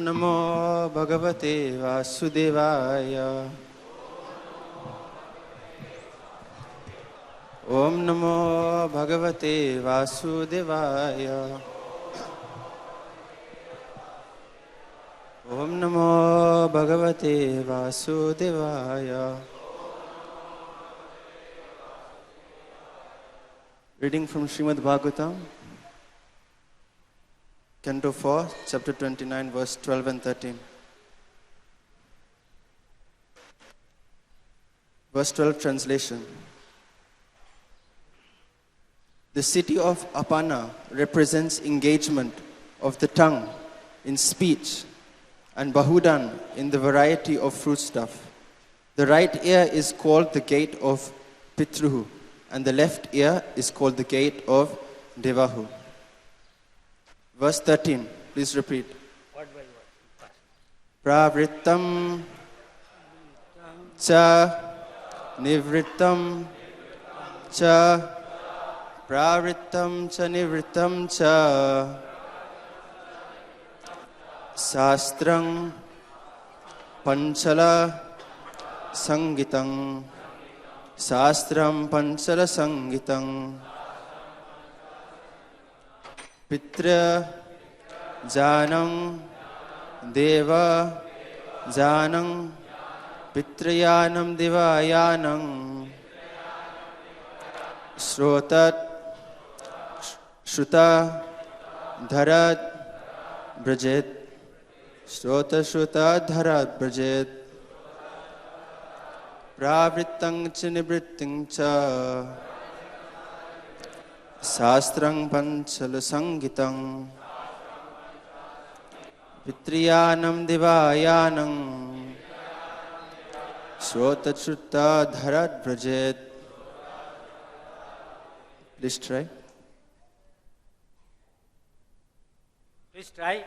नमो भगवते वासुदेवाय। ओम नमो भगवते वासुदेवाय। ओम नमो भगवते वासुदेवाय। Reading from Srimad Bhagavatam, Canto 4, Chapter 29, verse 12 and 13. Verse 12 translation. The city of Apana represents engagement of the tongue in speech and Bahudan in the variety of foodstuff. The right ear is called the gate of Pitruhu, and the left ear is called the gate of Devahu. Verse 13, please repeat. Word by word. Pravrittam cha nivrittam cha pravrittam cha nivrittam cha sastrang panchala sangitam sastram panchala sangitam pitra janam deva janam pitrayanam devayanam shrotat shruta dharat brajet shrota shruta dharat brajet pravrittang cha nivritting cha sastrang panchala sangitam pitriyanam devayanam shrota shruta dharat brajet. Please try. Please try.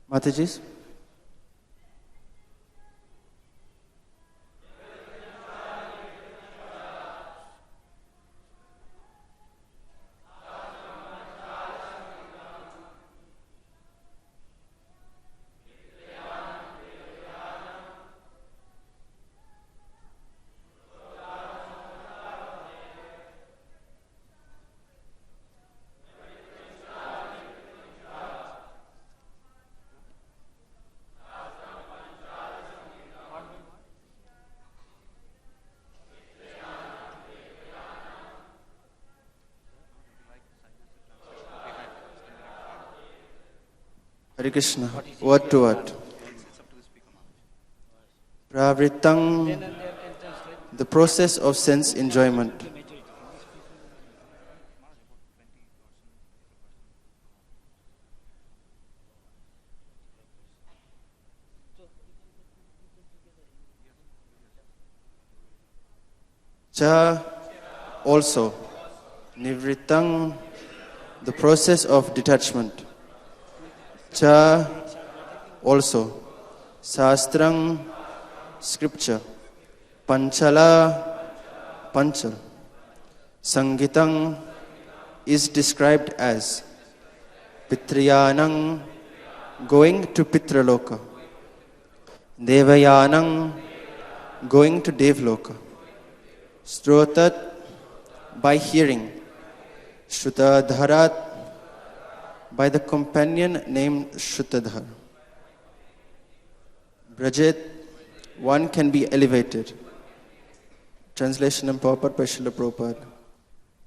Mataji's. Hare Krishna, word to word. Pravrittang, the process of sense enjoyment. Cha also. Nivritang, the process of detachment. Cha also. Sastrang, scripture. Panchala, panchal. Sangitang is described as Pitriyanang, going to Pitraloka. Devayanang, going to Devloka. Strotat, by hearing. Shrutadharat, by the companion named Shrutadhar. Brajet, one can be elevated. Translation and purport by Srila Prabhupada.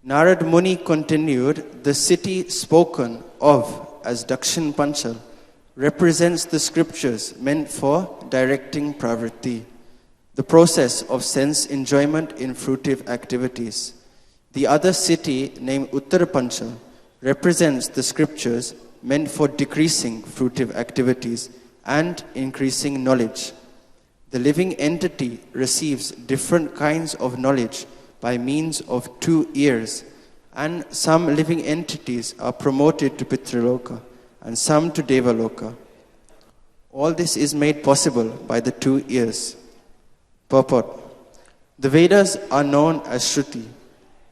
Narad Muni continued, the city spoken of as Dakshin Panchal represents the scriptures meant for directing pravritti, the process of sense enjoyment in fruitive activities. The other city, named Uttar Panchal, represents the scriptures meant for decreasing fruitive activities and increasing knowledge. The living entity receives different kinds of knowledge by means of 2 ears, and some living entities are promoted to Pitraloka and some to Devaloka. All this is made possible by the 2 ears. Purport. The Vedas are known as Shruti,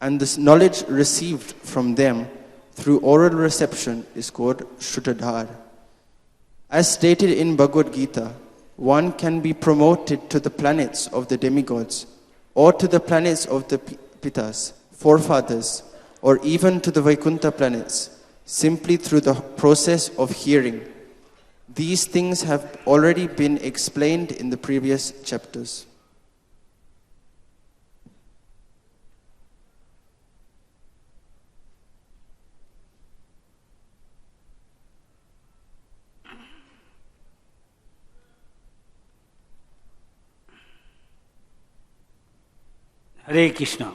and this knowledge received from them through oral reception is called Shrutadhar. As stated in Bhagavad Gita, one can be promoted to the planets of the demigods, or to the planets of the Pitas, forefathers, or even to the Vaikuntha planets, simply through the process of hearing. These things have already been explained in the previous chapters. Hare Krishna.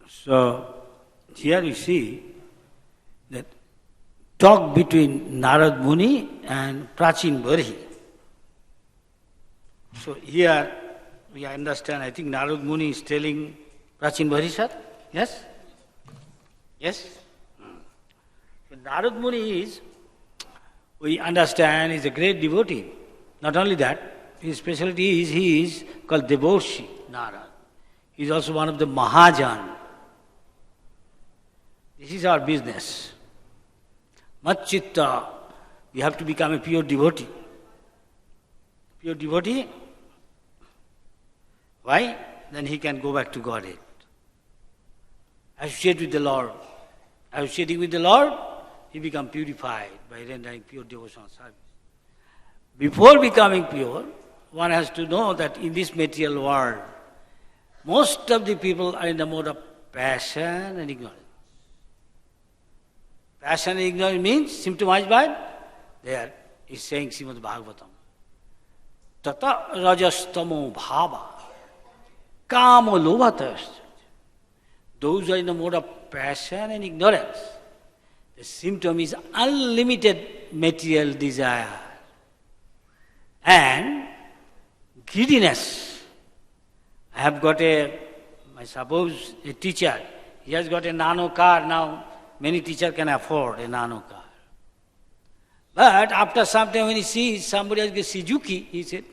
So, here you see that talk between Narad Muni and Prachin Barhi. So here we understand, I think Narad Muni is telling Prachin Barhi, sir? Yes? Yes? So Narad Muni is, we understand, is a great devotee. Not only that, his specialty is he is called Devorshi Narad. He is also one of the Mahajan. This is our business. Matchitta, we have to become a pure devotee. Pure devotee. Why? Then he can go back to Godhead. Associate with the Lord. Associating with the Lord, he becomes purified by rendering pure devotional service. Before becoming pure, one has to know that in this material world, most of the people are in the mode of passion and ignorance. Passion and ignorance means symptomized by, there is saying Srimad Bhagavatam. Tata rajastamo bhava, kama lovatas. Those who are in the mode of passion and ignorance, the symptom is unlimited material desire and greediness. I have got I suppose a teacher, he has got a nano car now. Many teachers can afford a nano car. But after some time when he sees somebody has got Suzuki, he said,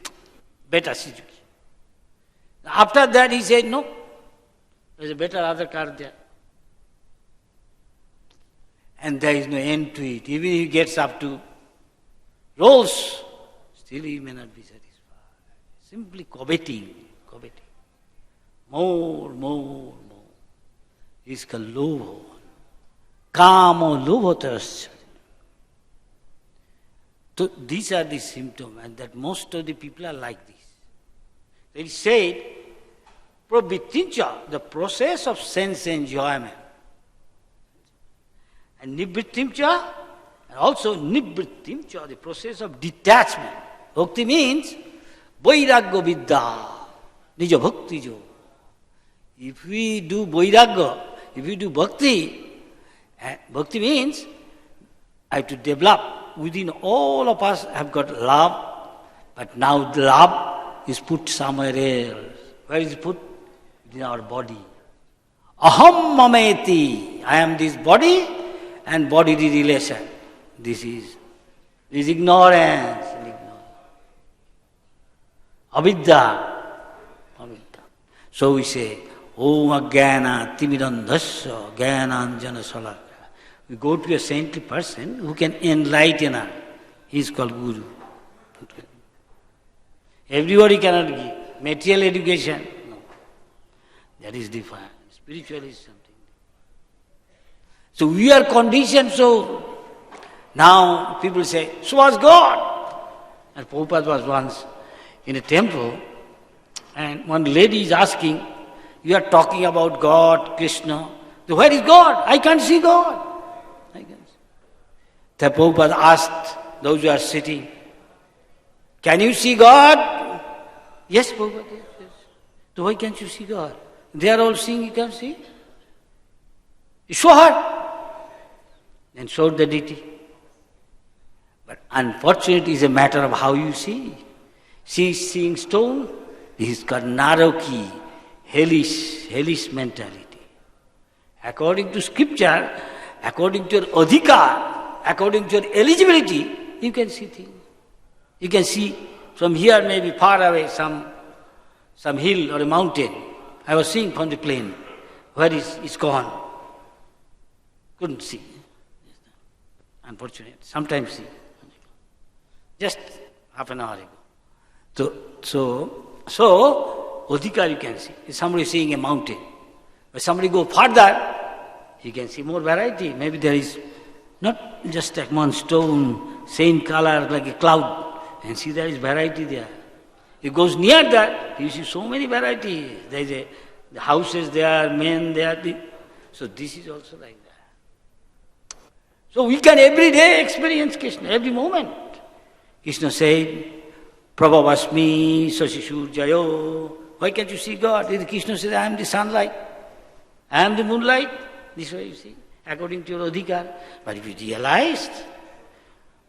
better Suzuki. After that he said, no, there's a better other car there. And there is no end to it. Even if he gets up to Rolls, still he may not be satisfied. Simply coveting. More. Is called lovo. Kamo lovotas. So these are the symptoms, and that most of the people are like this. They said, pravrittincha, the process of sense enjoyment. And nivrittimcha, and also nivrittimcha, the process of detachment. Bhakti means vairagya vidya, nija bhakti jo. If we do vairagya, if we do bhakti, bhakti means I have to develop. Within all of us have got love, but now love is put somewhere else. Where is it put? In our body. Aham mameti. I am this body and bodily relation. This is ignorance. Avidya. So we say, Om Ajnana Timidandhasya Jnananjana Salakaya. We go to a saintly person who can enlighten us. He is called Guru. Everybody cannot give. Material education, no. That is different. Spiritual is something. So we are conditioned so. Now people say, so was God. And Prabhupada was once in a temple, and one lady is asking, you are talking about God, Krishna. So where is God? I can't see God. I can't see. The Prabhupada asked those who are sitting, can you see God? Yes, Prabhupada, yes. So why can't you see God? They are all seeing, you can't see. You show her. Then showed the deity. But unfortunately, it's a matter of how you see. She is seeing stone. This is called Naraki, hellish mentality. According to scripture, according to your adhikar, according to your eligibility, you can see things. You can see from here, maybe far away, some hill or a mountain. I was seeing from the plane. Where is it's gone? Couldn't see. Unfortunate. Sometimes see. Just half an hour ago. So adhikar you can see. If somebody is seeing a mountain. If somebody go further, you can see more variety. Maybe there is not just like one stone, same color like a cloud. And see there is variety there. It goes near that, you see so many varieties. There is the houses there, men there. So this is also like that. So we can every day experience Krishna, every moment. Krishna said, Prabhavasmi Sasishurjayo. Why can't you see God? Krishna said, I am the sunlight. I am the moonlight. This way you see, according to your adhikar. But if you realized,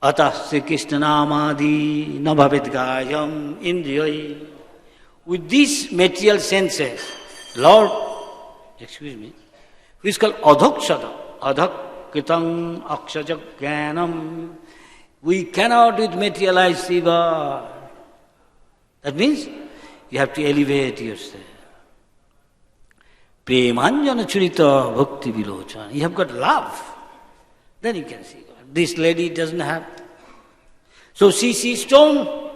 Atah Sri Krishna Namadi Nabhavet Gayam Indriyai. With these material senses, Lord, who is called Adhokshada, Adhak Kritam Akshajak Jnanam. We cannot with materialize see God. That means you have to elevate yourself. Premanjana Churita Bhakti Vilochana. You have got love. Then you can see God. This lady doesn't have. So she sees stone.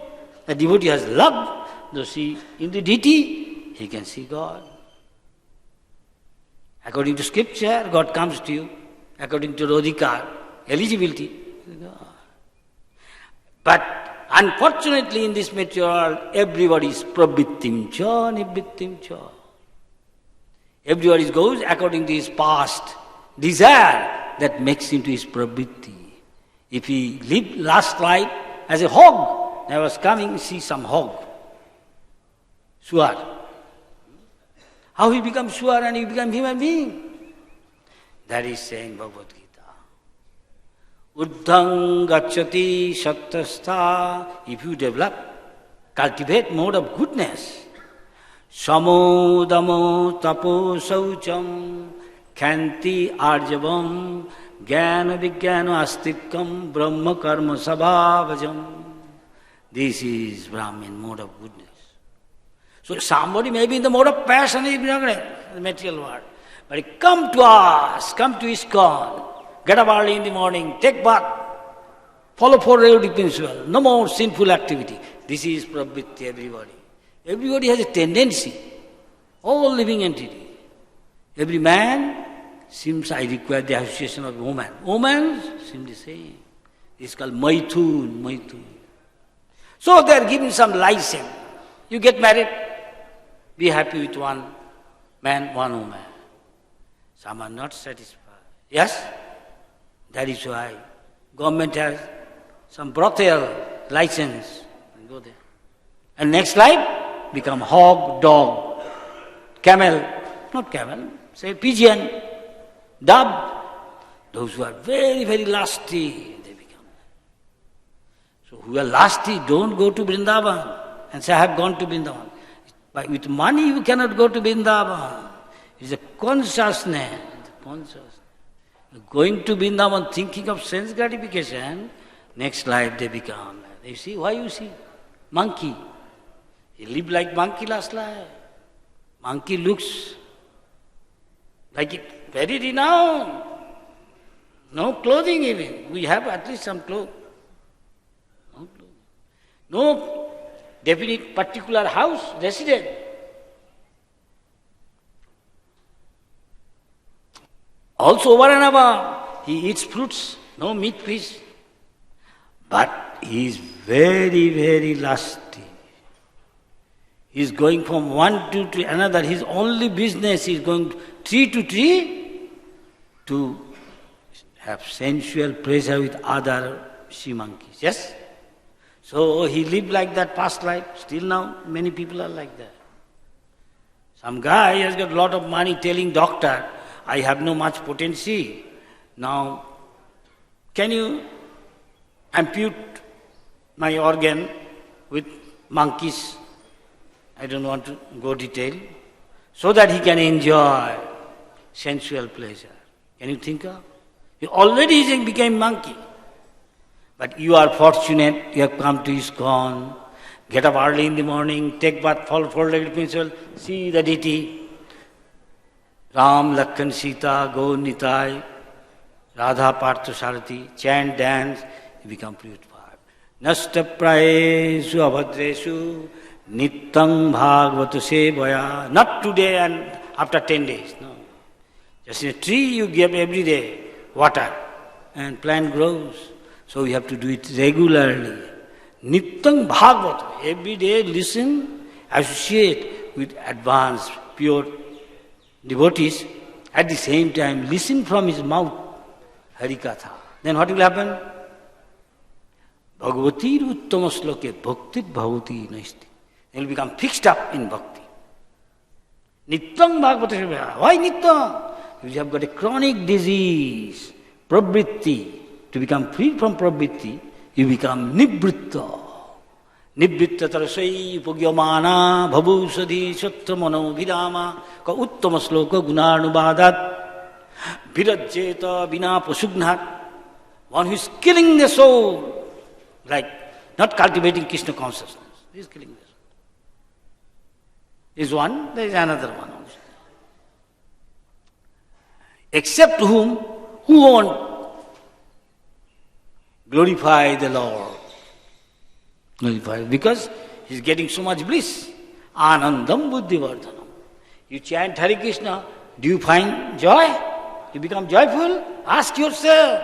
The devotee has love. So she, in the deity, he can see God. According to scripture, God comes to you. According to Rodhikar, eligibility, God. But unfortunately in this material, everybody is prabhittim cha, nivrittim cha. Everybody goes according to his past desire that makes him to his prabhitti. If he lived last life as a hog, I was coming, see some hog, suar. How he becomes suar and he becomes human being? That is saying Bhagavad Gita. Uddhang gacchati sattastha. If you develop, cultivate mode of goodness. Samo damo tapo saucham khanti arjavam jnana vijnana astikam brahma karma sabhavajam. This is Brahmin mode of goodness. So somebody may be in the mode of passion, the material world. But come to us, come to ISKCON. Get up early in the morning, take bath, follow 4 Ayurvedic principles, no more sinful activity. This is prabhritti, everybody. Everybody has a tendency, all living entity. Every man seems I require the association of woman. Women seem the same. It's called maithun. So they are giving some license. You get married, be happy with one man, one woman. Some are not satisfied. Yes? That is why government has some brothel license. Go there. And next life, become hog, dog, camel, not camel, say pigeon, dove. Those who are very, very lusty, they become. So who are lusty, don't go to Vrindavan. and say, I have gone to Vrindavan. But with money you cannot go to Vrindavan. It's a consciousness. Going to Vrindavan thinking of sense gratification, next life they become. You see, why you see? Monkey. He lived like monkey last life. Monkey looks like it very renowned. No clothing even. We have at least some clothes. No clothing. No definite particular house, resident. Also over and above, he eats fruits, no meat, fish. But he is very, very lusty. He is going from one tree to another. His only business is going tree to tree to have sensual pleasure with other she monkeys. Yes? So he lived like that past life. Still now many people are like that. Some guy has got a lot of money telling doctor, I have no much potency. Now, can you ampute my organ with monkeys? I don't want to go detail. So that he can enjoy sensual pleasure. Can you think of? He already became monkey. But you are fortunate, you have come to ISKCON, get up early in the morning, take bath, fold-legged pencil, see the deity. Ram, Lakhan, Sita, Gaur, Nitai, Radha, Partha, Sarati, chant, dance, you become purified. Nasta prayesu abhadresu nittang bhagavata sevaya. Not today and after 10 days, no. Just in a tree you give every day water and plant grows. So you have to do it regularly. Nittang bhagavata. Every day listen, associate with advanced, pure devotees, at the same time listen from his mouth, Harikatha. Then what will happen? Bhagavatir uttama sloke bhakti bhavati naisti. They will become fixed up in bhakti. Nityam bhagavata. Why nityam? You have got a chronic disease, pravritti. To become free from pravritti, you become nivritta. Nivritta tarasai upagyamana bhavusadhi sattva mano vidama ka uttama sloka gunanubadat virajjeta vina pasugnat. One who is killing the soul, like not cultivating Krishna consciousness. He is killing the soul. Is one, there is another one also. Except who won't glorify the Lord. Glorify, because he is getting so much bliss. Anandam buddhivardhanam. You chant Hare Krishna, do you find joy? You become joyful? Ask yourself.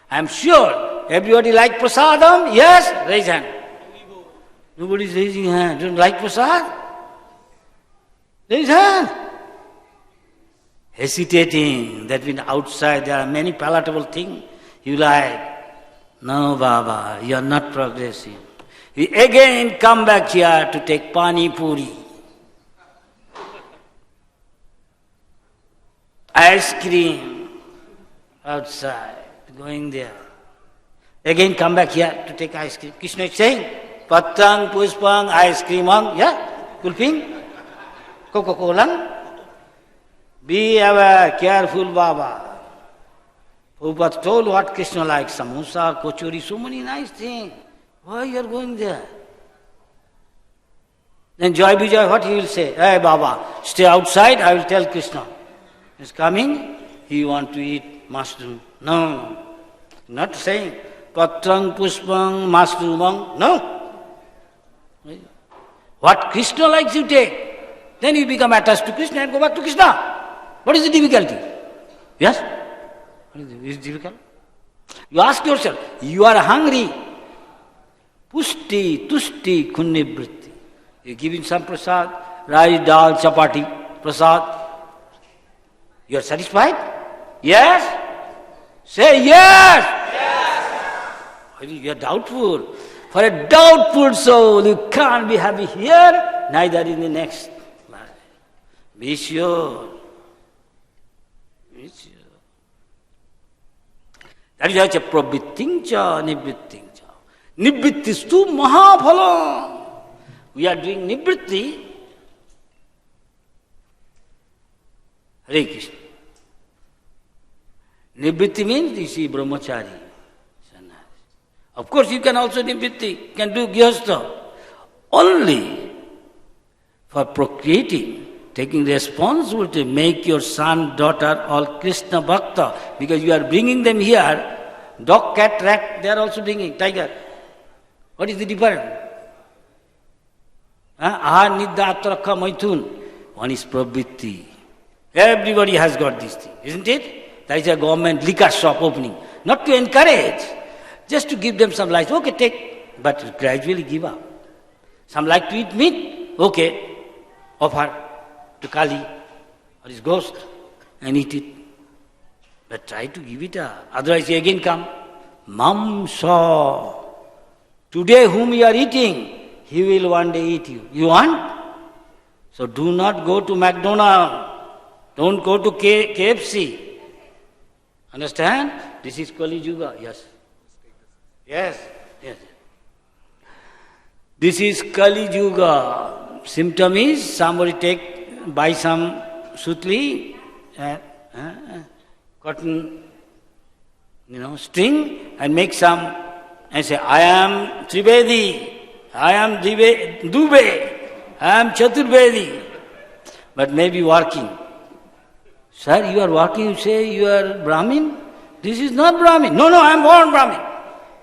I am sure everybody like prasadam? Yes? Raise hand. Nobody is raising hand. Don't like prasad? Raise hand. Hesitating. That means outside there are many palatable things you like. No, Baba, you are not progressing. We again come back here to take pani puri. Ice cream outside, going there. Again come back here to take ice cream. Krishna is saying, Patang, Puspang, ice cream, yeah? Kulping? Coca-Cola? Be ever careful, Baba. Prabhupada told what Krishna likes, samosa, kochori, so many nice things. Why you are going there? Then Joy Vijay, what he will say? Hey Baba, stay outside, I will tell Krishna. He's coming, he want to eat mushroom. No, not saying patrang puspang mushrumang. No. What Krishna likes you take. Then you become attached to Krishna and go back to Krishna. What is the difficulty? Yes? Is it difficult? You ask yourself, you are hungry. Pusti, tusti, kunnibritti. You give him some prasad, rice, dal, chapati, prasad. You are satisfied? Yes? Say yes! Yes! You are doubtful. For a doubtful soul, you can't be happy here, neither in the next life. Be sure. Be sure. That is why it's a pravritting cha, nivritting cha. Nivrittistu mahaphala. we are doing Nivritti. Hare Krishna. Nivritti means you see brahmachari. Of course, you can also Nivritti, can do Gyahastha. Only for procreating, taking responsibility, make your son, daughter all Krishna Bhakta, because you are bringing them here. Dog, cat, rat, they are also bringing, tiger. What is the difference? Ahar, Nidda, Atrakha, Maithun. One is Pravritti. Everybody has got this thing, isn't it? There is a government liquor shop opening. Not to encourage, just to give them some license. Okay, take, but gradually give up. Some like to eat meat, okay, offer to Kali or his ghost and eat it. But try to give it up. Otherwise you again come. Mamsa. Today whom you are eating, he will one day eat you. You want? So do not go to McDonald's. Don't go to KFC. Understand? This is Kali Yuga. Yes. Yes. Yes. This is Kali Yuga. Symptom is somebody buy some sutli, cotton, string, and make some, and say, I am Trivedi, I am Dubey, I am Chaturvedi, but maybe working. Sir, you are working, you say you are Brahmin? This is not Brahmin. No, I am born Brahmin.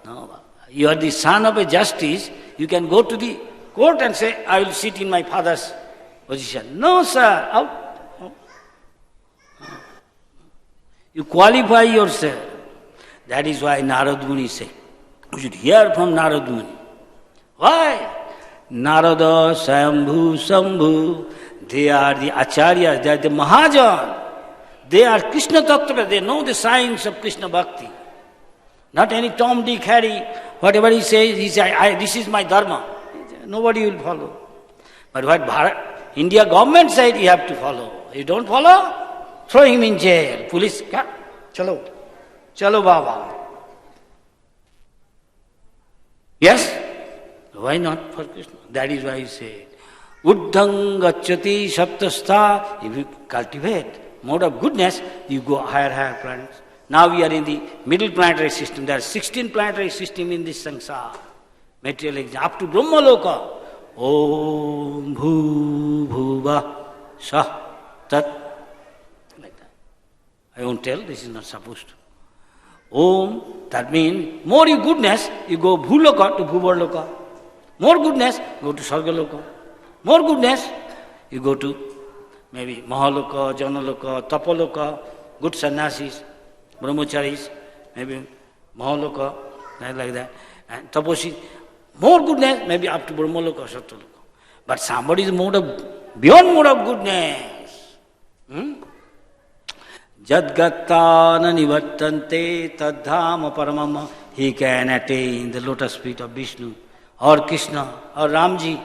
No, you are the son of a justice. You can go to the court and say, I will sit in my father's position. No, sir, out. You qualify yourself. That is why Narad Muni said, you should hear from Narad Muni. Why? Narada, Swayambhu, Shambhu, they are the Acharyas, they are the Mahajan. They are Krishna Tattva, they know the science of Krishna Bhakti. Not any Tom, Dick, Harry, whatever he says, this is my dharma. Nobody will follow. But what India government said, you have to follow. You don't follow, throw him in jail. Police, chalo Baba. Yes? Why not for Krishna? That is why he said, Uddhang gacchati saptastha. If you cultivate mode of goodness, you go higher planets. Now we are in the middle planetary system. There are 16 planetary systems in this samsara. Material exam, up to Brahma Loka. Om Bhu Bhuva Sah Tat. Like that. I won't tell, this is not supposed to. Om, that means more you goodness, you go Bhuloka to Bhuvarloka. More goodness, go to Sargaloka. More goodness, you go to maybe Mahaloka, Janaloka, Tapaloka, good sannyasis, brahmacharis, maybe Mahaloka, like that. And Taposi, more goodness, maybe up to Brahmaloka or Satyaloka. But somebody is beyond mode of goodness. Jadgatana nivartante tadhama paramama. He can attain the lotus feet of Vishnu or Krishna or Ramji.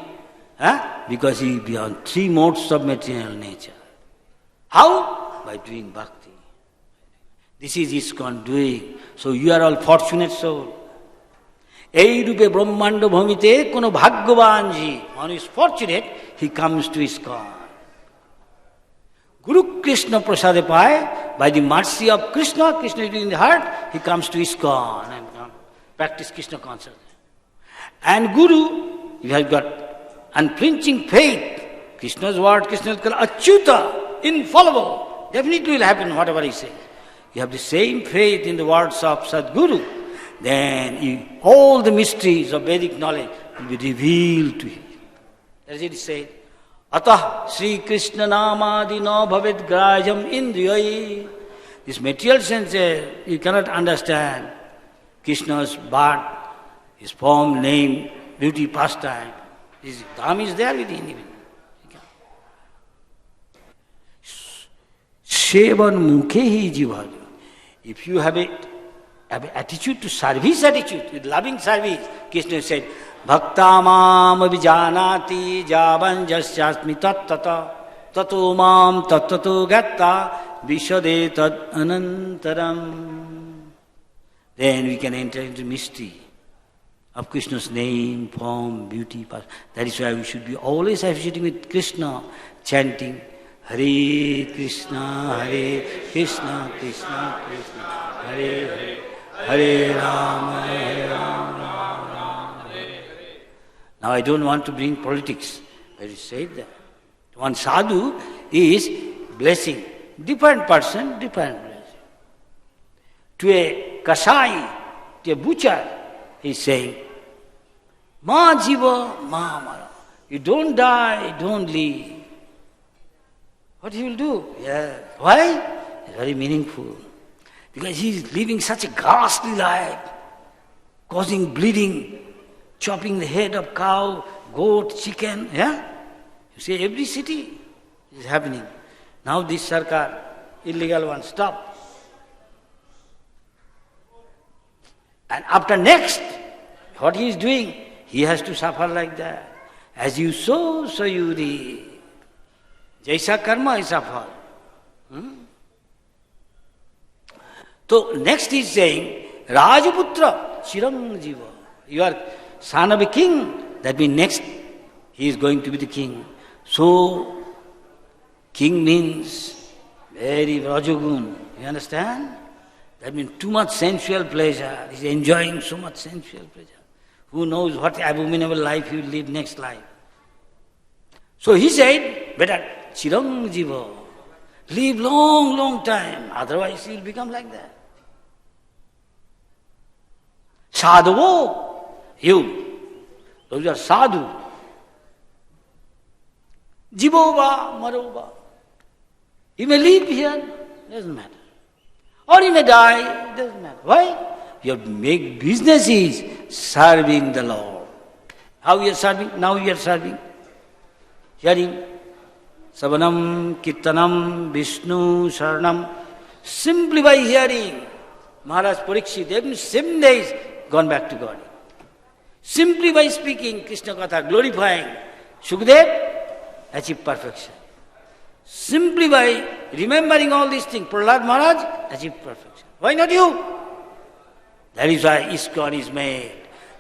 Because he is beyond 3 modes of material nature. How? By doing bhakti. This is ISKCON doing. So you are all fortunate soul. Ei rupe brahmanda bhamite kono bhagyavanji. One is fortunate, he comes to ISKCON. Guru Krishna prasade pai, by the mercy of Krishna is in the heart, he comes to ISKCON and practice Krishna consciousness. And Guru, he has got unflinching faith. Krishna's word, Krishna's called achyuta, infallible. Definitely will happen whatever he says. You have the same faith in the words of Sadguru, then all the mysteries of Vedic knowledge will be revealed to you. As it is said, Atah Sri Krishna Namadi no bhavet grajam indriyai. This material sense, you cannot understand Krishna's birth, his form, name, beauty, pastime. His dham is there within him. Sevan mukhe hi jiva. If you have an attitude to service attitude, with loving service, Krishna said, Bhaktamam avijanati javan jasyasmi tattata tato mam tattato gatta vishade tad anantaram. Then we can enter into mystery. of Krishna's name, form, beauty. That is why we should be always associating with Krishna, chanting Hare Krishna, Krishna Krishna, Hare Hare, Hare Rama, Hare Rama. Now I don't want to bring politics, but it said that one sadhu is blessing different person, different blessing. To a kasai, to a butcher, he is saying, Ma jiva, ma mara. You don't die, don't live. What he will do? Yeah. Why? It's very meaningful. Because he is living such a ghastly life, causing bleeding, chopping the head of cow, goat, chicken. Yeah? You see, every city is happening. Now this sarkar, illegal one, stop. And after next, what he is doing, he has to suffer like that. As you sow, so you reap. Jaisa karma is suffer. So next he is saying, Rajaputra, Chiranjiva. You are son of a king. That means next he is going to be the king. So, king means very Rajagun. You understand? That means too much sensual pleasure. He is enjoying so much sensual pleasure. Who knows what abominable life he will live next life. So he said, better Chiranjiva. Live long, long time. Otherwise he will become like that. Sadhavo, you. Those are sadhu. Jivova, marova. He may live here, doesn't matter. Or he may die, doesn't matter. Why? Your big business is serving the Lord. How you are serving? Now you are serving. Hearing. Savanam, Kirtanam, Vishnu, Sharanam. Simply by hearing. Maharaj Parikshit, even 7 days, gone back to God. Simply by speaking Krishna Katha, glorifying Shukdev, achieved perfection. Simply by remembering all these things, Prahlad Maharaj achieved perfection. Why not you? That is why ISKCON is made.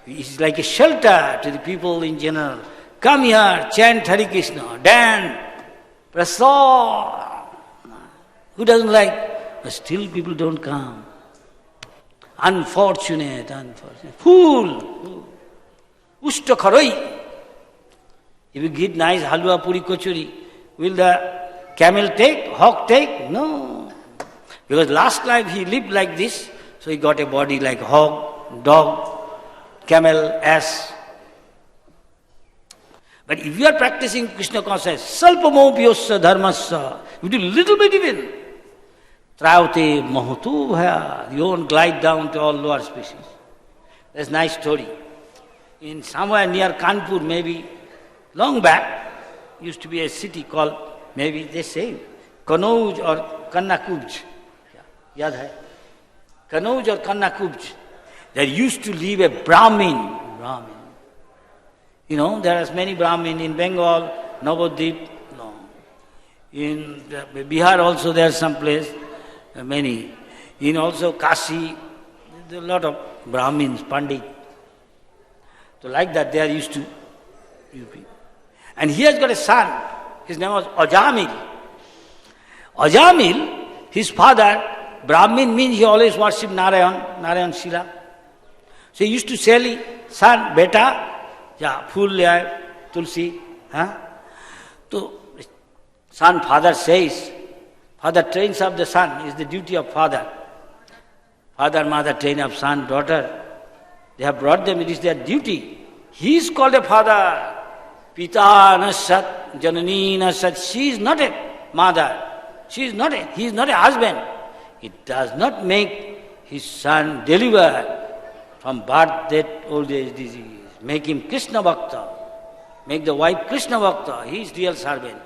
It is like a shelter to the people in general. Come here, chant Hare Krishna, dance, prasad. Who doesn't like? But still people don't come. Unfortunate. Fool. Ushta kharoi. If you get nice halwa, puri, kochuri, will the camel take? Hawk take? No. Because last life he lived like this, so he got a body like hog, dog, camel, ass. But if you are practicing Krishna consciousness, salpamopyosya dharmasya, you do little bit even. Traute mahotu bhaya, you won't glide down to all lower species. That's a nice story. In somewhere near Kanpur, maybe long back, used to be a city called, maybe they say, Kanauj or Kannakubj. Yaad hai? Kanauj or Kannakubj. There used to live a Brahmin. You know, there are many Brahmin in Bengal, Navadvip, no. In Bihar also there are some place, many. In also Kashi, there are a lot of Brahmins, Pandit. So like that they are used to UP. And he has got a son, his name was Ajamil. Ajamil, his father, Brahmin means he always worshipped Narayan Shila. So he used to tell his son, beta, yeah, fool le aaye, tulsi. So son, father says, father trains up the son, is the duty of father. Father, mother train up son, daughter. They have brought them, it is their duty. He is called a father. Pita nasat, janani nasat. She is not a mother. He is not a husband. It does not make his son deliver from birth, death, old age, disease. Make him Krishna Bhakta. Make the wife Krishna Bhakta. He is real servant.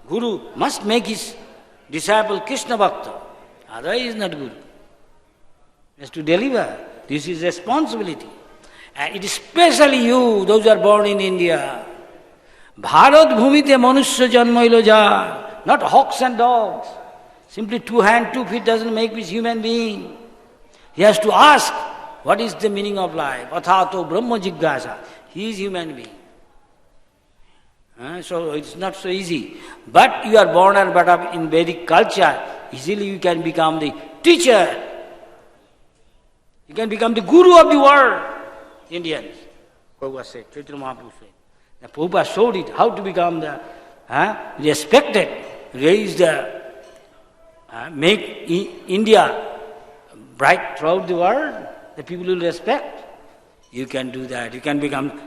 Guru must make his disciple Krishna Bhakta. Otherwise he is not Guru. He has to deliver. This is responsibility. And it is especially you, those who are born in India. Bharat bhumite manusya janmailo jar. Not hawks and dogs. Simply 2 hands, 2 feet doesn't make me human being. He has to ask, what is the meaning of life? Athato Brahma Jigyasa. He is human being. So it's not so easy. But you are born and brought up in Vedic culture, easily you can become the teacher. You can become the guru of the world. Indians, Prabhupada said, Chaitanya Mahaprabhu said. The Prabhupada showed it, how to become the respected, raise the, make India bright throughout the world. The people will respect. You can do that. You can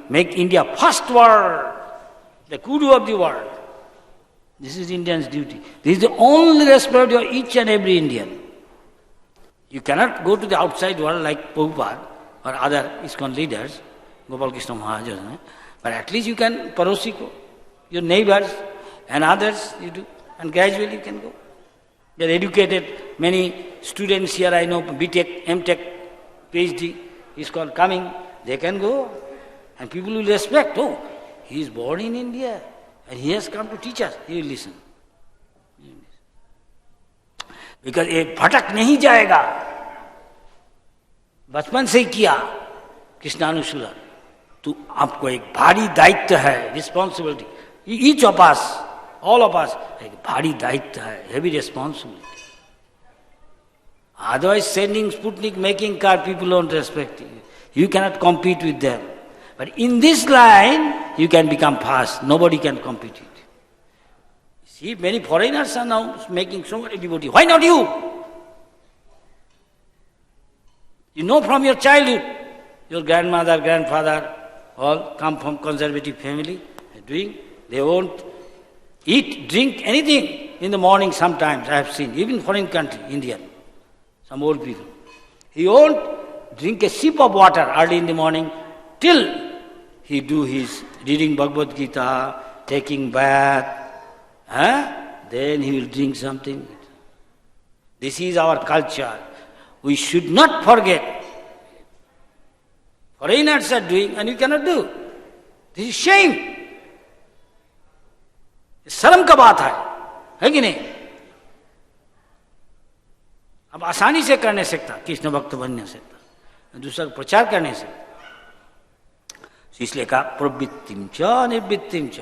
make India first world, the guru of the world. This is Indian's duty. This is the only responsibility of each and every Indian. You cannot go to the outside world like Prabhupada or other ISKCON leaders, Gopal Krishna Maharaj, but at least you can parosiko, your neighbors and others you do, and gradually you can go. They are educated, many students here I know, BTech, MTech, PhD, ISKCON coming, they can go. And people will respect, oh, he is born in India and he has come to teach us. He will listen. Because ये भटक नहीं जाएगा. बचपन से ही किया कृष्णानुशीलन. तो आपको एक भारी दायित्व है, responsibility. Each of us, all of us, एक भारी दायित्व है, heavy responsibility. Otherwise, sending Sputnik, making car, people don't respect you. You cannot compete with them. But in this line, you can become fast. Nobody can compete with you. See, many foreigners are now making so many devotees. Why not you? You know from your childhood, your grandmother, grandfather, all come from conservative family. They won't eat, drink anything in the morning sometimes, I have seen, even foreign country, Indian, some old people. He won't drink a sip of water early in the morning till he do his reading Bhagavad Gita, taking bath, then he will drink something. This is our culture. We should not forget. Foreigners are doing and you cannot do. This is shame. शर्म का बात है कि नहीं? अब आसानी से कर नहीं सकता, कृष्ण भक्त बन नहीं सकता, दूसरा प्रचार कर नहीं सकता. इसलिए कहा प्रवृत्तिम च निर्वृत्तिम च.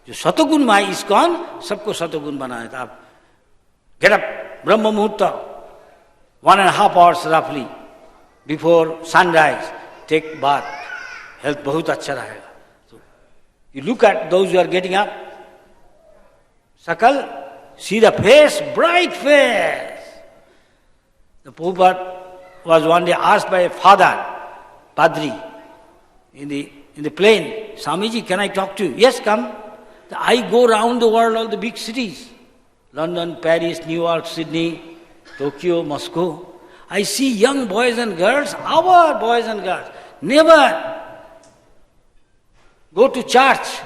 जो सतोगुण में है ISKCON सबको सतोगुण बनाया था. आप गेट अप ब्रह्म मुहूर्त 1.5 hours रफली before sunrise, take bath, health बहुत अच्छा रहेगा. तो you look at those who are getting up, Sakal, see the face, bright face. The Prabhupada was one day asked by a father, Padri, in the plane, Swamiji, can I talk to you? Yes, come. I go around the world, all the big cities, London, Paris, New York, Sydney, Tokyo, Moscow. I see young boys and girls, our boys and girls, never go to church.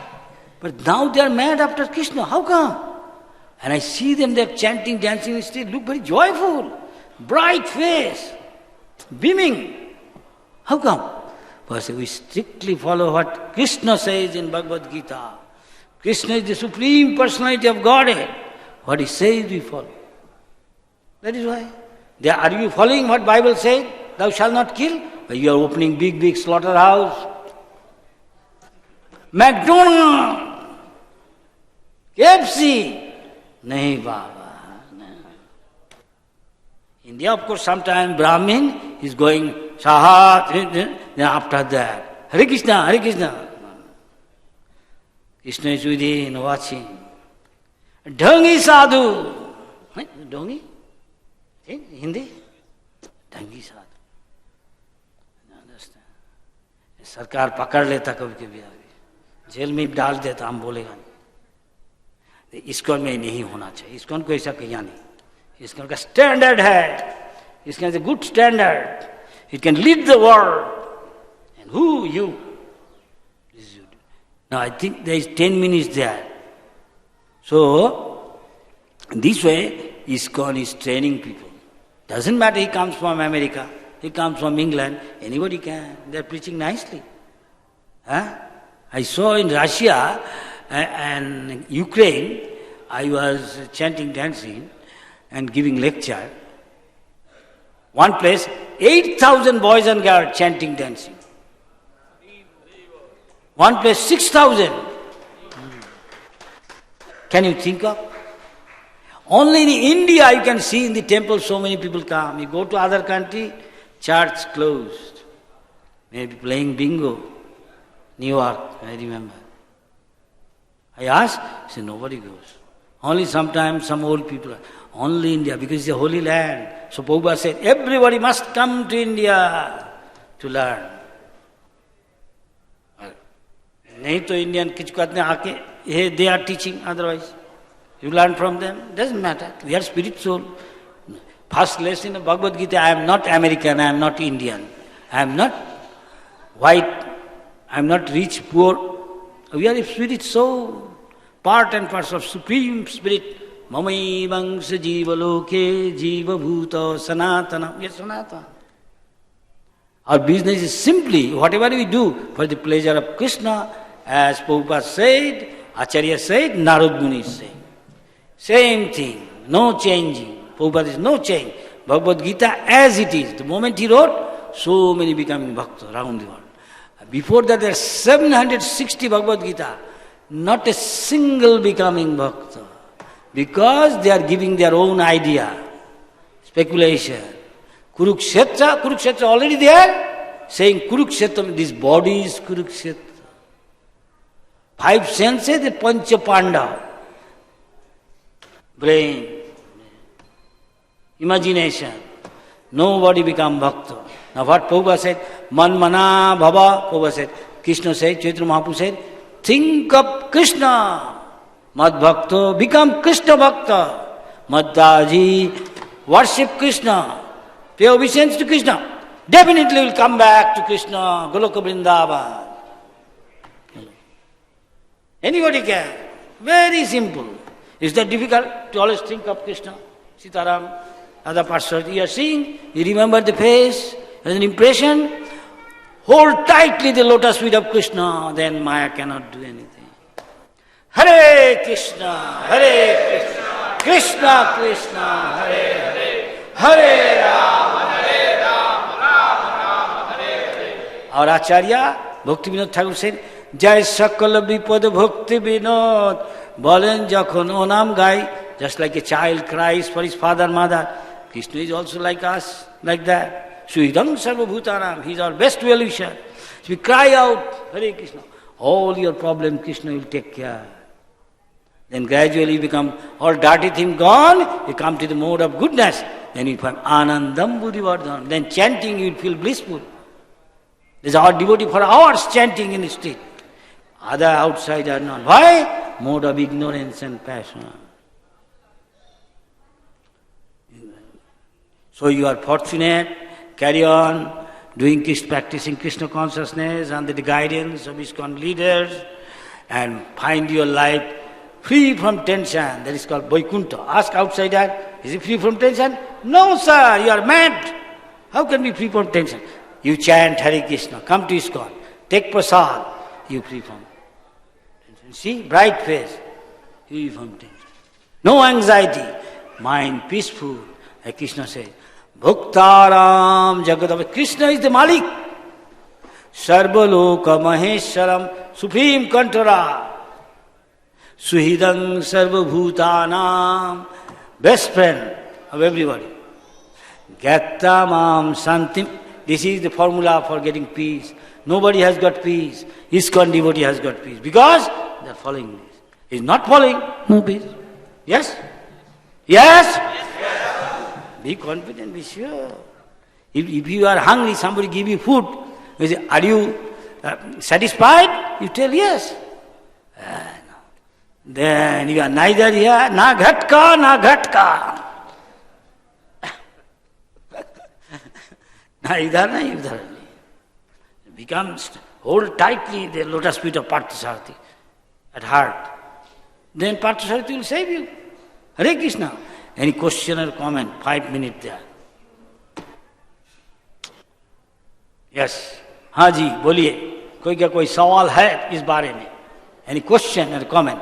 But now they are mad after Krishna. How come? And I see them, they are chanting, dancing in the street, look very joyful, bright face, beaming. How come? Because we strictly follow what Krishna says in Bhagavad Gita. Krishna is the Supreme Personality of Godhead. What he says we follow. That is why. Are you following what Bible says? Thou shalt not kill? Or you are opening big slaughterhouse. McDonald's, KFC. Nahi Baba. No. India, of course, sometimes Brahmin is going Sahat, then after that, Hare Krishna, Hare Krishna. Krishna is within, watching. Dhangi sadhu. Dhangi? Hindi? Dhangi sadhu. Understand? सरकार पकड़ लेता कभी jail में डाल देता, हम बोलेगा नहीं. ISKCON में नहीं होना चाहिए. ISKCON को ऐसा कहिया नहीं. ISKCON का स्टैंडर्ड है. ISKCON is a good standard. It can lead the world. And who? You. Now I think there is 10 minutes there. So, this way ISKCON is training people. Doesn't matter he comes from America, he comes from England, anybody can. They are preaching nicely. I saw in Russia and Ukraine, I was chanting, dancing and giving lecture. One place, 8,000 boys and girls chanting, dancing. One place, 6,000. Can you think of? Only in India you can see in the temple so many people come. You go to other country, church closed. Maybe playing bingo. New York, I remember. I asked, he said, nobody goes. Only sometimes some old people. Only India, because it's a holy land. So Prabhupada said, everybody must come to India to learn. नहीं तो Indian किसी को आते आके they are teaching otherwise. You learn from them, doesn't matter. We are spirit soul. First lesson of Bhagavad Gita, I am not American, I am not Indian. I am not white, I am not rich, poor. We are a spirit soul, part and parcel of Supreme Spirit. Mamai Vangsa Jiva Loke Jiva Bhuta Sanatana. We are Sanatana. Our business is simply, whatever we do for the pleasure of Krishna, as Prabhupada said, Acharya said, Narad Muni said. Same thing, no changing. Prabhupada is no change. Bhagavad Gita as it is. The moment he wrote, so many becoming bhakta around the world. Before that there are 760 Bhagavad Gita. Not a single becoming bhakta. Because they are giving their own idea. Speculation. Kurukshetra already there. Saying Kurukshetra, this body is Kurukshetra. 5 senses, the Pancha Panda. Brain, imagination. Nobody become bhakta. Now what Prabhupada said, Man mana bhava, Prabhupada said, Krishna said, Chaitanya Mahaprabhu said, think of Krishna. Mad bhakta, become Krishna bhakta. Maddaji, worship Krishna. Pay obeisance to Krishna. Definitely will come back to Krishna, Goloka Vrindavan. Anybody can. Very simple. Is that difficult to always think of Krishna, Sitaram, other personality you are seeing? You remember the face as an impression? Hold tightly the lotus feet of Krishna, then Maya cannot do anything. Hare Krishna, Hare Krishna, Krishna Krishna, Hare Hare, Hare Rama, Rama Rama, Hare Hare. Our Acharya, Bhakti Vinod Thakur said, Jai Sakala Vipad Bhakti Vinod. Balen যখন ও নাম গায়, just like a child cries for his father, mother, Krishna is also like us, like that. Suhidam Sarva Bhutanam, he is our best well-wisher. So we cry out, Hare Krishna, all your problem Krishna will take care. Then gradually you become all dirty thing gone, you come to the mode of goodness, then you find Anandam Buddhivardhanam. Then chanting you will feel blissful. There's our devotee for hours chanting in the street. Other outside are not. Why? Mode of ignorance and passion. So you are fortunate, carry on doing practicing Krishna consciousness under the guidance of ISKCON leaders and find your life free from tension. That is called Vaikuntha. Ask outsider, is he free from tension? No sir, you are mad. How can we be free from tension? You chant Hare Krishna, come to ISKCON, take prasad, you free from tension. See, bright face, free from tension. No anxiety, mind peaceful. Like Krishna says, Bhuktaram Jagadava. Krishna is the Malik. Sarvaloka Maheswaram, Supreme Controller. Suhidang Sarvabhutanam, best friend of everybody. Gattamam Santim. This is the formula for getting peace. Nobody has got peace. ISKCON devotee has got peace. Because they are following this. He is not following, no peace. Yes? Yes? Yes. Be confident, be sure. If you are hungry, somebody give you food. You say, are you satisfied? You tell yes. No. Then you are neither here, na ghatka, na ghatka. Na idhar, na idhar. Becomes, hold tightly the lotus feet of Parthasarathi at heart. Then Parthasarathi will save you. Hare Krishna. Any question or comment? 5 minutes there. Yes. हाँ जी बोलिए कोई क्या कोई सवाल है इस बारे में Any question or comment?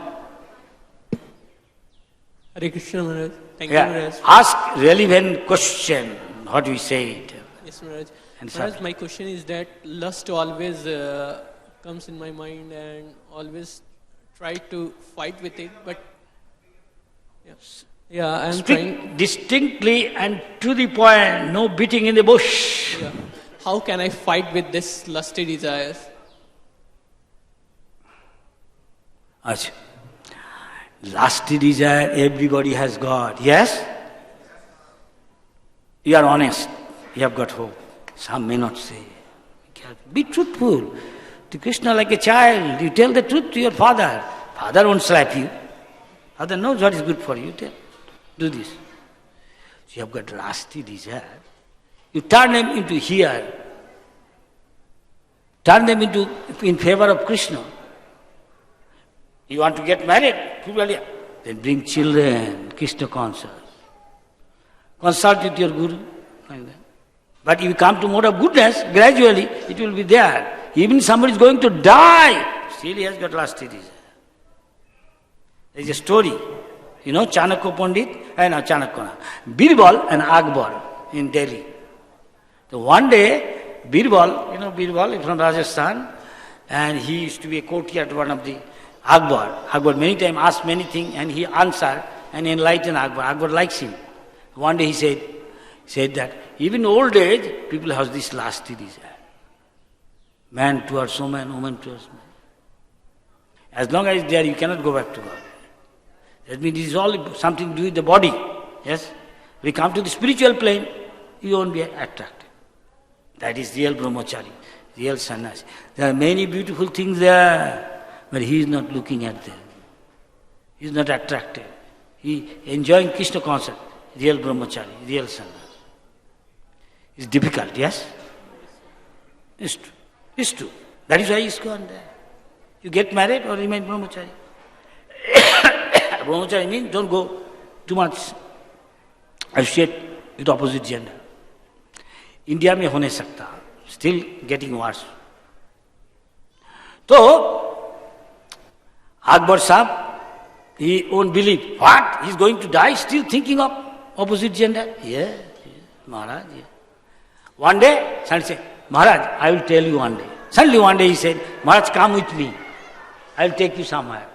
Hare Krishna Maharaj. Thank you Maharaj. Ask relevant question. what we said. Yes, Maharaj. And Maharaj, subject. my question is that lust always comes in my mind and always try to fight with it, but I'm Speak trying. distinctly and to the point, no beating in the bush. Yeah. How can I fight with this lusty desires? Achha. Lusty desire, everybody has got. Yes? You are honest. You have got hope. Some may not say. Be truthful. To Krishna like a child. You tell the truth to your father. Father won't slap you. Father knows what is good for you. Tell. Do this. So you have got lusty desire. You turn them into here. Turn them into in favor of Krishna. You want to get married? Then bring children, Krishna conscious. Consult with your guru. Like that. But if you come to mode of goodness, gradually it will be there. Even somebody is going to die, still he has got lusty desire. There is a story. You know Chanakya Pandit? Chanakya. Birbal and Akbar in Delhi. So one day, Birbal is from Rajasthan, and he used to be a courtier to one of the Akbar. Akbar many times asked many things and he answered and enlightened Akbar. Akbar likes him. One day he said that even old age, people have this lusty desire. Man towards woman, woman towards man. As long as there, you cannot go back to God. That means it is all something to do with the body. Yes? When you come to the spiritual plane, you won't be attracted. That is real brahmachari, real sannyasi. There are many beautiful things there, but he is not looking at them. He is not attracted. He enjoying Krishna concept, real brahmachari, real sannyasi. It's difficult, yes? It's true. It's true. That is why he's gone there. You get married or remain brahmachari. Brahmachari means don't go too much associate with opposite gender. India में हो नहीं सकता. Still getting worse. So, Akbar Sahib, he won't believe. What? He's going to die still thinking of opposite gender? Yeah, Maharaj. Yeah. One day, Sandhi said, Maharaj, I will tell you one day. Suddenly one day he said, Maharaj, come with me. I will take you somewhere.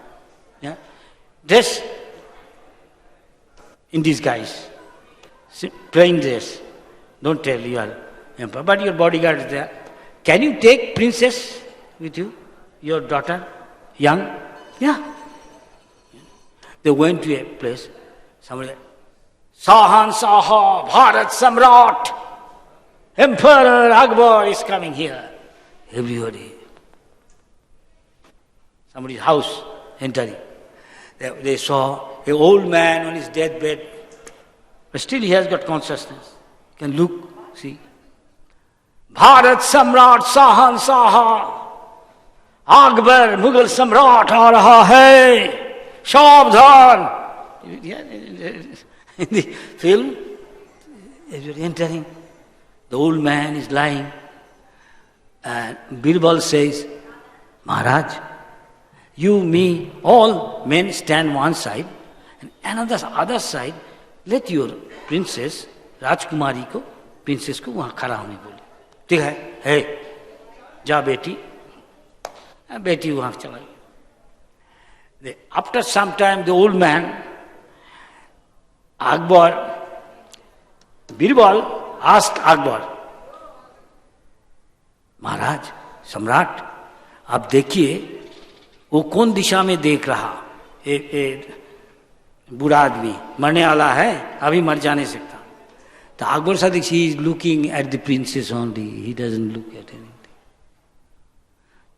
Yeah? Dress in disguise. Plain dress. Don't tell you are emperor, but your bodyguard is there. Can you take princess with you? Your daughter? Young? Yeah. They went to a place. Somebody said, Sahan Saha, Bharat Samrat. Emperor Akbar is coming here. Everybody. Somebody's house entering. They saw an old man on his deathbed. But still he has got consciousness. Can look, see. Bharat Samrat Sahan Saha. Akbar Mughal Samrat aa raha hai. Shabdhan. In the film, as you're entering, the old man is lying. And Birbal says, Maharaj, you, me, all men stand one side, and another other side, let your princess, Rajkumari को, princess को वहाँ खड़ा होने बोली. ठीक है, hey, जा बेटी. बेटी वहाँ चला गई. After some time, the old man, Akbar, Birbal asked Akbar, महाराज, सम्राट, आप देखिए वो कौन दिशा में देख रहा. बूढ़ा आदमी मरने वाला है, अभी मर जा नहीं सकता. तो अकबर साहब, he is looking at the princess only, he doesn't look at anything.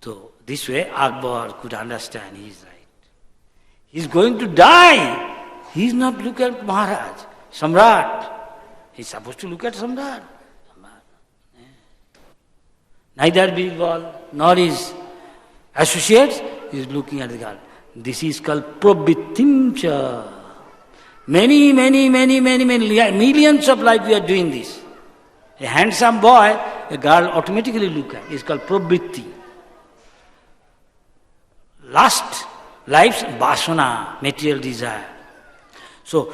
So this way Akbar could understand he is right. He is going to die. He is not looking at Maharaj, Samrat. He is supposed to look at Samrat. Neither Birbal nor his associates is looking at the girl. This is called Prabhittimcha. Many millions of life we are doing this. A handsome boy, a girl automatically look at. It's called Prabhitti. Last life's vasana, material desire. So,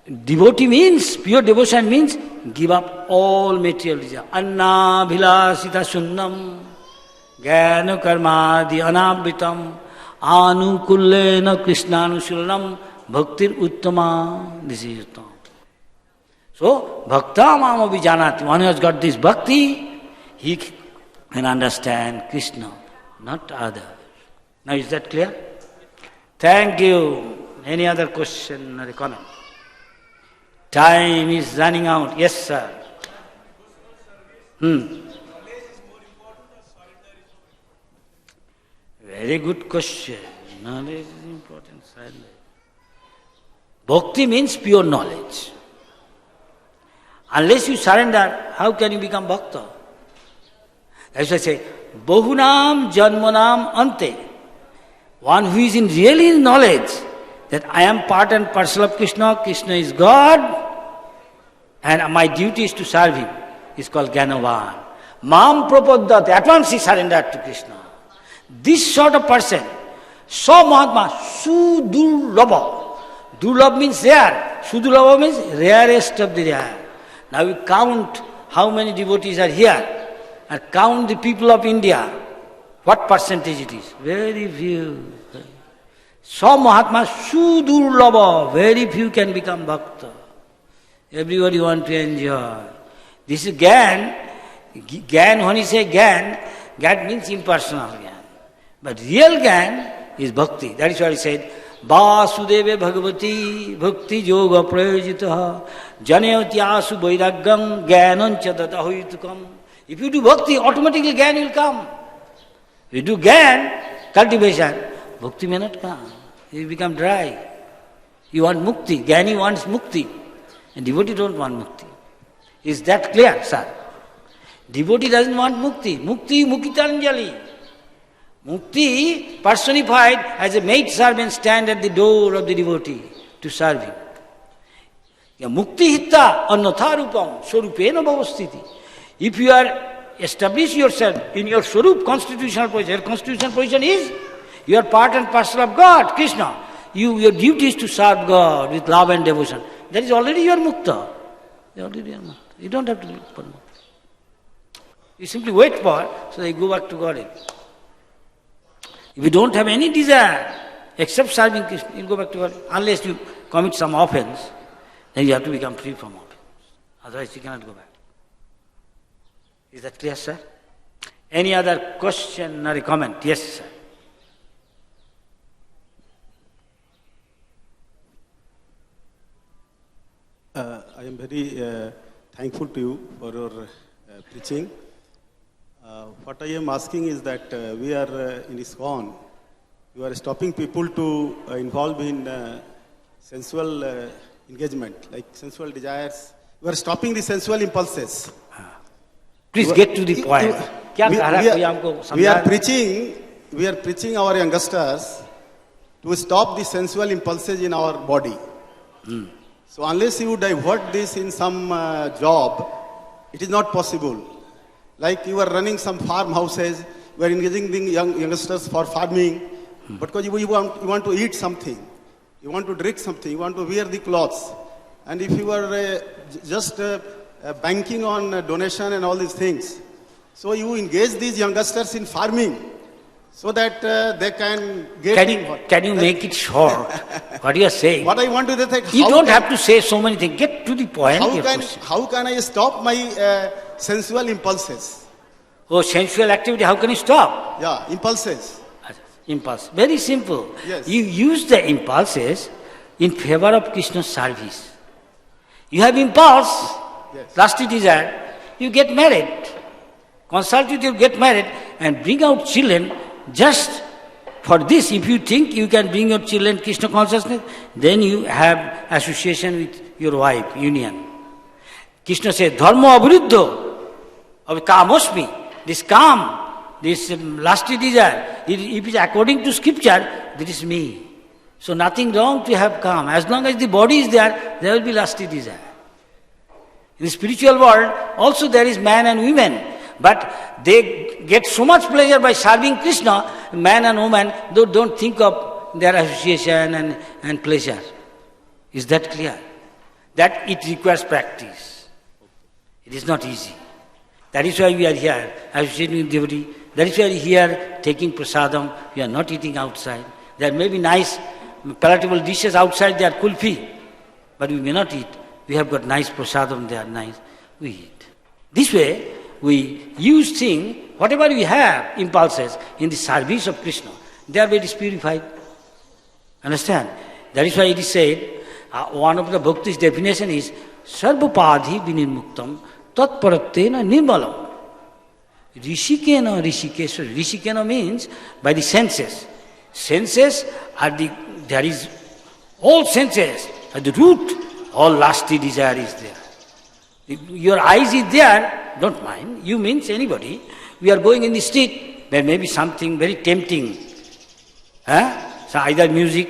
Devotee means, pure devotion means, give up all material desire. Anna bhilasita sunnam, jnana karmadi anabhitam, anukullena krishnanushulanam, bhaktir uttama. This is uttama. So, bhakta mama vijanati. One who has got this bhakti, he can understand Krishna, not others. Now is that clear? Thank you. Any other question or comment? Time is running out. Yes, sir. Very good question. Knowledge is important. Silence. Bhakti means pure knowledge. Unless you surrender, how can you become bhakta? That's why I say, Bahunam Janmanam Ante. One who is really in knowledge that I am part and parcel of Krishna, Krishna is God, and my duty is to serve him, is called Jnanavan. Mam Prapaddate, at once he surrendered to Krishna. This sort of person, so Mahatma, Sudurlabha. Durlabha means rare, Sudurlabha means rarest of the rare. Now we count how many devotees are here, and count the people of India. What percentage it is? Very few. So Mahatma, Sudurlabha, very few can become bhakta. Everybody want to enjoy. This is Gyan. Gyan, when you say Gyan, Gyan means impersonal Gyan. But real Gyan is bhakti. That is why he said, Vasudeva Bhagavati Bhakti Yoga Prayojitaha Janayati Asu Vairagyam Gyanancha Tatahoitukam. If you do bhakti, automatically Gyan will come. If you do Gyan, cultivation, bhakti may not come. You become dry. You want mukti. Gyani wants mukti. And devotee don't want mukti. Is that clear, sir? Devotee doesn't want mukti. Mukti Mukitanjali. Mukti personified as a maid servant stand at the door of the devotee to serve him. Mukti hitta annatha rupam swarupena bhavastiti. If you are establish yourself in your swarup constitutional position, your constitutional position is you are part and parcel of God, Krishna. Your duty is to serve God with love and devotion. That is already your mukta. You don't have to look for mukta. You simply wait for, so that you go back to God. If you don't have any desire except serving Krishna, you go back to God. Unless you commit some offense, then you have to become free from offense. Otherwise you cannot go back. Is that clear, sir? Any other question or comment? Yes, sir. I am very thankful to you for your preaching. What I am asking is that we are in ISKCON. You are stopping people to involve in sensual engagement, like sensual desires. You are stopping the sensual impulses. Please get to the point. We are preaching our youngsters to stop the sensual impulses in our body. So unless you divert this in some job, it is not possible. Like you are running some farmhouses, you are engaging the youngsters for farming, but because you want to eat something, you want to drink something, you want to wear the clothes. And if you are just banking on donation and all these things, so you engage these youngsters in farming so that they can get... Can you make it short? What you are saying? What I want to say... You don't have to say so many things. Get to the point. How can I stop my sensual impulses? Oh, sensual activity, how can you stop? Yeah, impulses. Impulse. Very simple. Yes. You use the impulses in favor of Krishna's service. You have impulse, yes, lusty desire, you get married. Consult with you, get married, and bring out children just for this. If you think you can bring your children Krishna consciousness, then you have association with your wife, union. Krishna says, Dharma aviruddha, kamosmi. This kam, this lusty desire, if it is according to scripture, that is me. So nothing wrong to have kam. As long as the body is there, there will be lusty desire. In the spiritual world, also there is man and women. But they get so much pleasure by serving Krishna, man and woman, they don't think of their association and pleasure. Is that clear? that it requires practice. It is not easy. That is why we are here, associating with devotee. That is why we are here taking prasadam. We are not eating outside. There may be nice palatable dishes outside, they are kulfi, but we may not eat. We have got nice prasadam, they are nice. We eat. This way, we use things, whatever we have, impulses, in the service of Krishna. They are very purified. Understand? That is why it is said, one of the bhakti's definition is, sarvapadhi vinirmuktam tat parattena nirmalam. Rishikena rishikeswar. Rishikena means by the senses. Senses are there is, all senses are the root, all lusty desire is there. If your eyes is there, don't mind, you means anybody. We are going in the street, there may be something very tempting. So either music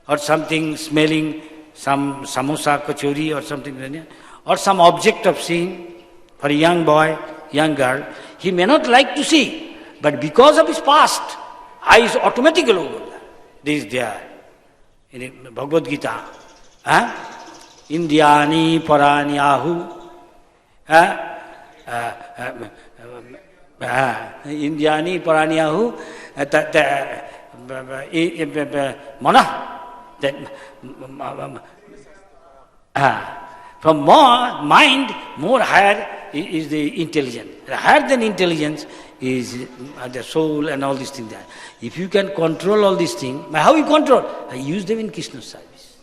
or something smelling, some samosa, kachori or something, or some object of seeing for a young boy, young girl. He may not like to see, but because of his past, eyes automatically over there. This is there. In Bhagavad Gita. Indriyani parani ahu. Indriyani parani ahu. Mana. From mind, more higher is the intelligence. Higher than intelligence is the soul and all these things there. If you can control all these things, how you control? I use them in Krishna's service.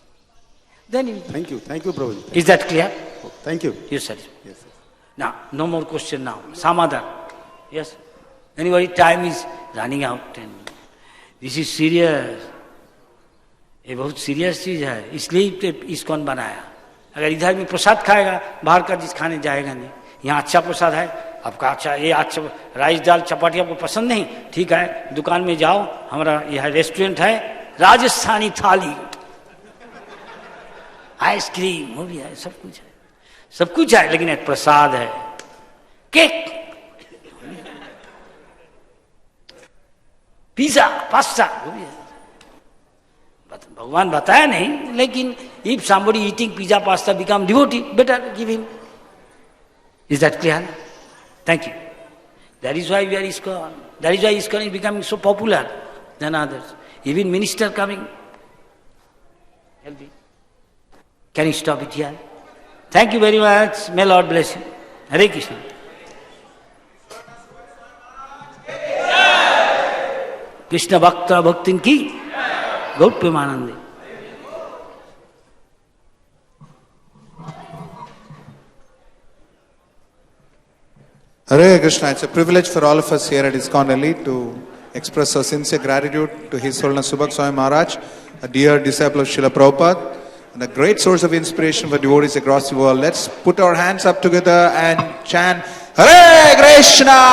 Then Thank you, Prabhuji. Is that clear? Thank you. Yes, sir. Yes, sir. Now, no more question now. Some other. Yes? Anybody, time is running out. And this is serious. ये बहुत serious चीज है, इसलिए ISKCON बनाया. अगर इधर में प्रसाद खाएगा, बाहर का जिस खाने जाएगा नहीं. यहाँ अच्छा प्रसाद है, आपका अच्छा, ये अच्छा राइस दाल चपाटी आपको पसंद नहीं, ठीक है, दुकान में जाओ, हमारा यह रेस्टोरेंट है, राजस्थानी थाली, आइसक्रीम, वो भी है, सब कुछ है, लेकिन एक प्रसाद है, केक, पिज्जा, पास्ता, वो भी है. भगवान बताया नहीं, लेकिन if somebody eating pizza, pasta become devotee, better give him. Is that clear? Thank you. That is why we are ISKCON. That is why ISKCON is becoming so popular than others. Even minister coming. Help me. Can you stop it here? Thank you very much. May Lord bless you. Hare Krishna. Krishna Bhakta Bhaktin ki. Gaut Premanande. Hare Krishna, it's a privilege for all of us here at ISKCON Delhi to express our sincere gratitude to His Holiness Subhak Swami Maharaj, a dear disciple of Srila Prabhupada, and a great source of inspiration for devotees across the world. Let's put our hands up together and chant Hare Krishna!